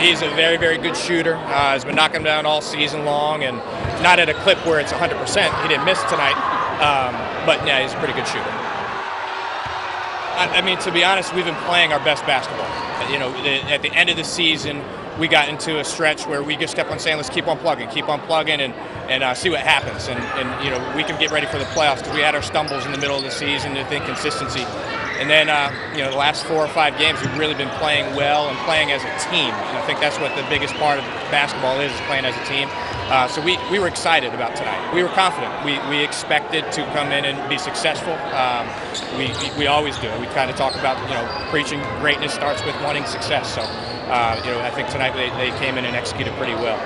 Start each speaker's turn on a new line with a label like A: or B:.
A: He's a very, very good shooter. Has been knocking them down all season long, and not at a clip where it's 100%. He didn't miss tonight, but yeah, he's a pretty good shooter. I mean, to be honest, we've been playing our best basketball. You know, at the end of the season, we got into a stretch where we just kept on saying, let's keep on plugging, and see what happens. And you know, we can get ready for the playoffs because we had our stumbles in the middle of the season, the inconsistency. And then, you know, the last 4 or 5 games, we've really been playing well and playing as a team. And I think that's what the biggest part of basketball is playing as a team. So we were excited about tonight. We were confident. We expected to come in and be successful. We always do. We kind of talk about, you know, preaching greatness starts with wanting success. So, you know, I think tonight they came in and executed pretty well.